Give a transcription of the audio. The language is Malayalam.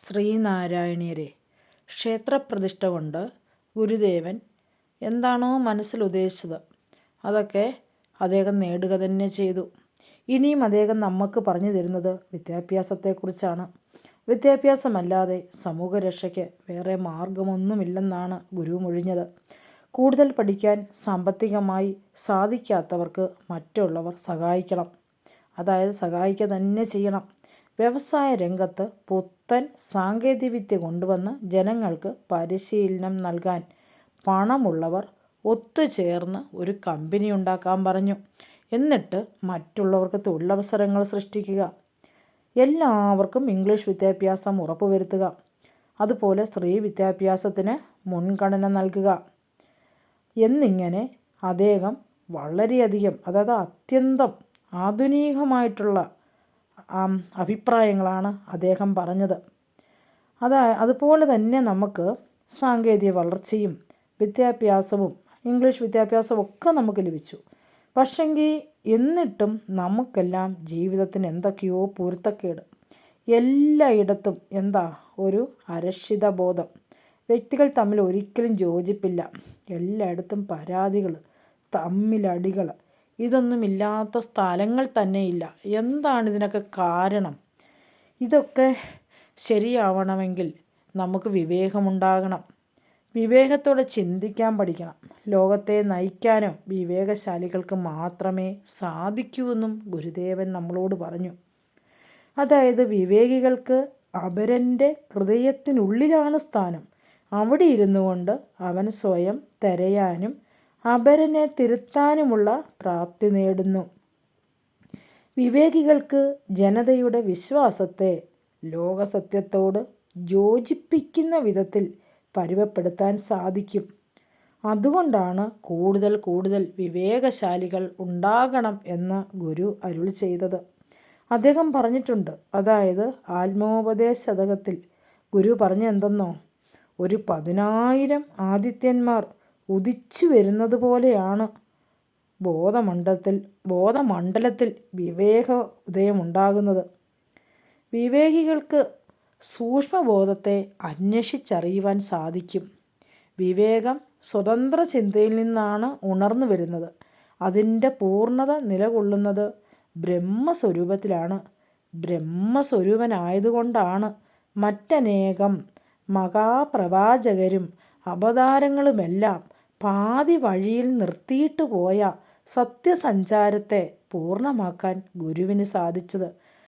ശ്രീനാരായണീയരെ ക്ഷേത്രപ്രതിഷ്ഠ കൊണ്ട് ഗുരുദേവൻ എന്താണോ മനസ്സിൽ ഉദ്ദേശിച്ചത് അതൊക്കെ അദ്ദേഹം നേടുക തന്നെ ചെയ്തു. ഇനിയും അദ്ദേഹം നമുക്ക് പറഞ്ഞു തരുന്നത് വിദ്യാഭ്യാസത്തെക്കുറിച്ചാണ്. വിദ്യാഭ്യാസമല്ലാതെ സമൂഹരക്ഷയ്ക്ക് വേറെ മാർഗമൊന്നുമില്ലെന്നാണ് ഗുരു മൊഴിഞ്ഞത്. കൂടുതൽ പഠിക്കാൻ സാമ്പത്തികമായി സാധിക്കാത്തവർക്ക് മറ്റുള്ളവർ സഹായിക്കണം. അതായത് സഹായിക്കുക തന്നെ ചെയ്യണം. വ്യവസായ രംഗത്ത് പുത്തൻ സാങ്കേതികവിദ്യ കൊണ്ടുവന്ന് ജനങ്ങൾക്ക് പരിശീലനം നൽകാൻ പണമുള്ളവർ ഒത്തുചേർന്ന് ഒരു കമ്പനി ഉണ്ടാക്കാൻ പറഞ്ഞു. എന്നിട്ട് മറ്റുള്ളവർക്ക് തൊഴിലവസരങ്ങൾ സൃഷ്ടിക്കുക. എല്ലാവർക്കും ഇംഗ്ലീഷ് വിദ്യാഭ്യാസം ഉറപ്പുവരുത്തുക. അതുപോലെ സ്ത്രീ വിദ്യാഭ്യാസത്തിന് മുൻഗണന നൽകുക. എന്നിങ്ങനെ അദ്ദേഹം വളരെയധികം, അതായത് അത്യന്തം ആധുനികമായിട്ടുള്ള അഭിപ്രായങ്ങളാണ് അദ്ദേഹം പറഞ്ഞത്. അതുപോലെ തന്നെ നമുക്ക് സാങ്കേതിക വളർച്ചയും വിദ്യാഭ്യാസവും ഇംഗ്ലീഷ് വിദ്യാഭ്യാസവും ഒക്കെ നമുക്ക് ലഭിച്ചു. പക്ഷെങ്കിൽ എന്നിട്ടും നമുക്കെല്ലാം ജീവിതത്തിന് എന്തൊക്കെയോ പൊരുത്തക്കേട്. എല്ലായിടത്തും ഒരു അരക്ഷിത ബോധം. വ്യക്തികൾ തമ്മിൽ ഒരിക്കലും യോജിപ്പില്ല. എല്ലായിടത്തും പരാതികൾ, തമ്മിലടികൾ, ഇതൊന്നുമില്ലാത്ത സ്ഥലങ്ങൾ തന്നെയില്ല. എന്താണ് ഇതിനൊക്കെ കാരണം? ഇതൊക്കെ ശരിയാവണമെങ്കിൽ നമുക്ക് വിവേകമുണ്ടാകണം. വിവേകത്തോടെ ചിന്തിക്കാൻ പഠിക്കണം. ലോകത്തെ നയിക്കാനോ വിവേകശാലികൾക്ക് മാത്രമേ സാധിക്കൂവെന്നും ഗുരുദേവൻ നമ്മളോട് പറഞ്ഞു. അതായത് വിവേകികൾക്ക് അപരൻ്റെ ഹൃദയത്തിനുള്ളിലാണ് സ്ഥാനം. അവിടെ ഇരുന്നു കൊണ്ട് അവൻ സ്വയം തിരയാനും അപരനെ തിരുത്താനുമുള്ള പ്രാപ്തി നേടുന്നു. വിവേകികൾക്ക് ജനതയുടെ വിശ്വാസത്തെ ലോകസത്യത്തോട് യോജിപ്പിക്കുന്ന വിധത്തിൽ പരുവപ്പെടുത്താൻ സാധിക്കും. അതുകൊണ്ടാണ് കൂടുതൽ വിവേകശാലികൾ ഉണ്ടാകണം എന്ന് ഗുരു അരുളി ചെയ്തത്. അദ്ദേഹം പറഞ്ഞിട്ടുണ്ട്. അതായത് ആത്മോപദേശ ശതകത്തിൽ ഗുരു പറഞ്ഞെന്തെന്നോ, ഒരു 10,000 ആദിത്യന്മാർ ഉദിച്ചു വരുന്നത് പോലെയാണ് ബോധമണ്ഡലത്തിൽ വിവേക ഉദയമുണ്ടാകുന്നത്. വിവേകികൾക്ക് സൂക്ഷ്മബോധത്തെ അന്വേഷിച്ചറിയുവാൻ സാധിക്കും. വിവേകം സ്വതന്ത്ര ചിന്തയിൽ നിന്നാണ് ഉണർന്നു വരുന്നത്. അതിൻ്റെ പൂർണ്ണത നിലകൊള്ളുന്നത് ബ്രഹ്മസ്വരൂപത്തിലാണ്. ബ്രഹ്മസ്വരൂപനായതുകൊണ്ടാണ് മറ്റനേകം മഹാപ്രവാചകരും അവതാരങ്ങളുമെല്ലാം പാതി വഴിയിൽ നിർത്തിയിട്ട് പോയ സത്യസഞ്ചാരത്തെ പൂർണ്ണമാക്കാൻ ഗുരുവിന് സാധിച്ചത്.